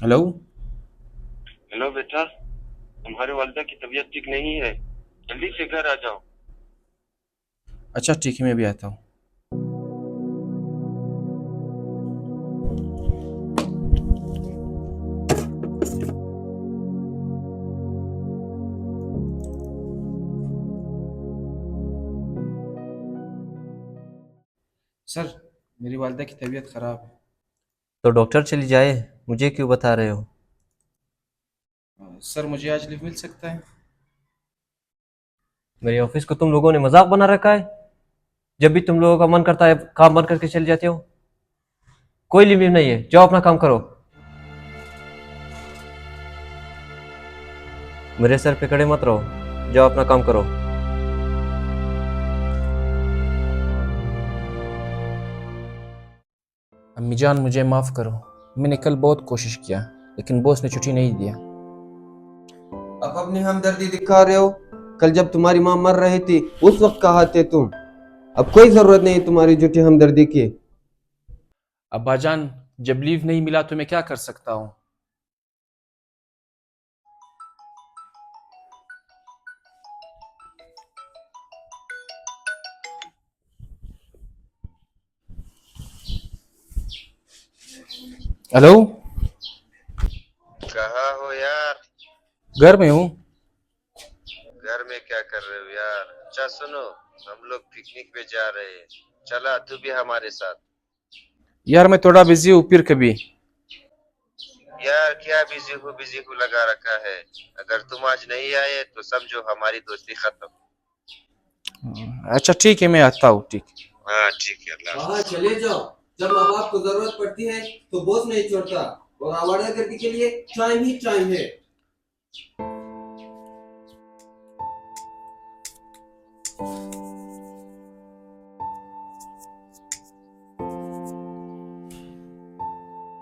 Hello. Hello बेटा, तुम्हारे वालिदा की तबीयत ठीक नहीं है, जल्दी से घर आ जाओ। अच्छा ठीक है, मैं भी आता हूँ। सर, मेरी वालिदा की तबीयत ख़राब है। तो डॉक्टर चली जाए, मुझे क्यों बता रहे हो? सर, मुझे आज लीव मिल सकता है? मेरे ऑफिस को तुम लोगों ने मजाक बना रखा है। जब भी तुम लोगों का मन करता है काम बंद करके चले जाते हो। कोई लीव नहीं है, जाओ अपना काम करो। मेरे सर पे खड़े मत रहो, जाओ अपना काम करो। अम्मी जान, मुझे माफ़ करो। मैंने कल बहुत कोशिश किया, लेकिन बॉस ने छुट्टी नहीं दिया। अब अपनी हमदर्दी दिखा रहे हो। कल जब तुम्हारी माँ मर रही थी उस वक्त कहा थे तुम। अब कोई जरूरत नहीं तुम्हारी झूठी हमदर्दी की। अब्बा जान, जब लीव नहीं मिला तो मैं क्या कर सकता हूँ? हेलो। कहाँ हो यार? घर में हूँ। घर में क्या कर रहे हो यार? अच्छा सुनो, हम लोग पिकनिक पे जा रहे हैं, चला तू भी हमारे साथ। यार मैं थोड़ा बिजी हूँ, फिर कभी। यार क्या बिजी हूँ लगा रखा है। अगर तुम आज नहीं आए तो समझो हमारी दोस्ती खत्म। अच्छा ठीक है, मैं आता हूँ। ठीक। हाँ ठीक है, अल्लाह हाँ हाफिज। चले जाओ। जब माँ बाप को जरूरत पड़ती है तो बॉस नहीं छोड़ता। और आवारा गर्दी के लिए टाइम ही टाइम है।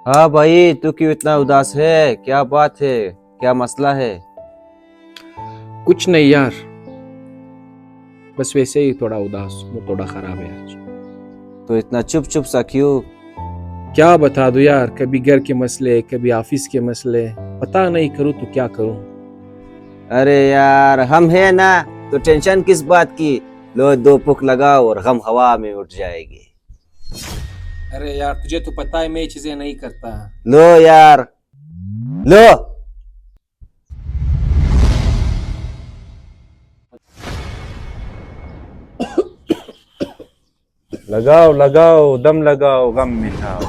हाँ भाई, तू क्यों इतना उदास है? क्या बात है? क्या मसला है? कुछ नहीं यार, बस वैसे ही थोड़ा उदास, मूड थोड़ा ख़राब है आज। तो इतना चुप चुप सा क्यों? क्या बता दूं यार, कभी घर के मसले, कभी ऑफिस के मसले। पता नहीं करूँ तो क्या करूँ। अरे यार, हम है ना, तो टेंशन किस बात की। लो, दो पुख लगाओ और गम हवा में उठ जाएगी। अरे यार, तुझे तो पता है मैं ये चीजें नहीं करता। लो यार, लो। लगाओ लगाओ, दम लगाओ, गम मिटाओ।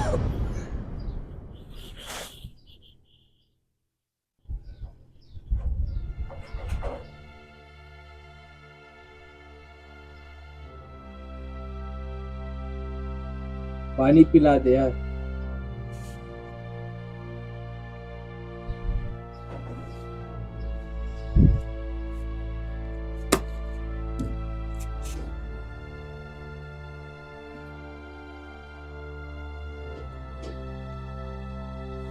पानी पिला दे यार।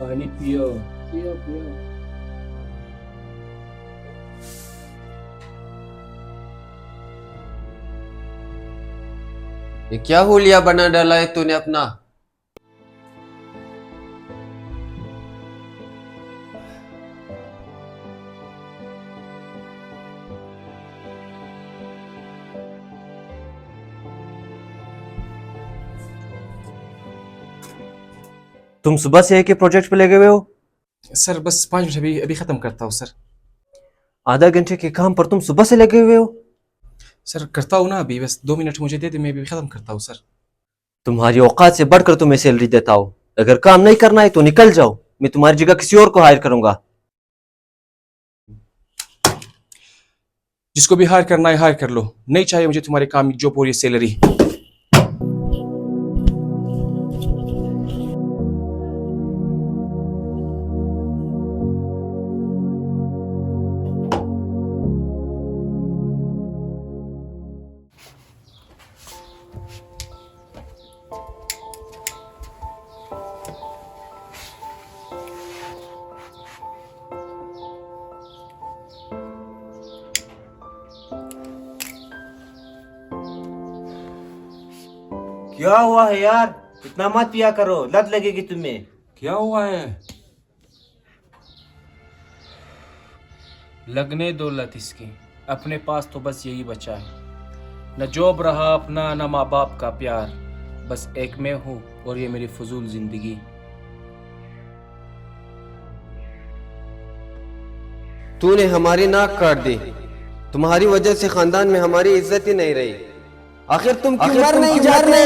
पानी पियो, पियो पियो। ये क्या हुलिया बना डाला है तूने अपना। तुम सुबह से एक ही प्रोजेक्ट पे लगे हुए हो? सर बस 5 मिनट, अभी अभी खत्म करता हूँ सर। आधा घंटे के काम पर तुम सुबह से लगे हुए हो? सर करता हूँ ना, अभी बस 2 मिनट मुझे दे दे, मैं अभी खत्म करता हूँ सर। तुम्हारी औकात से बढ़कर तुम्हें सैलरी देता हूँ। अगर काम नहीं करना है तो निकल जाओ, मैं तुम्हारी जगह किसी और को हायर करूंगा। जिसको भी हायर करना है हायर कर लो, नहीं चाहिए मुझे तुम्हारे काम जो पूरी सैलरी। क्या हुआ है यार? इतना मत पिया करो, लत लगेगी तुम्हें। क्या हुआ है? लगने दौलत इसकी, अपने पास तो बस यही बचा है। न जॉब रहा अपना, न माँ बाप का प्यार, बस एक मैं हूँ और ये मेरी फजूल जिंदगी। तूने हमारी नाक काट दी, तुम्हारी वजह से खानदान में हमारी इज्जत ही नहीं रही। आखिर तुम क्यों मर नहीं जाते?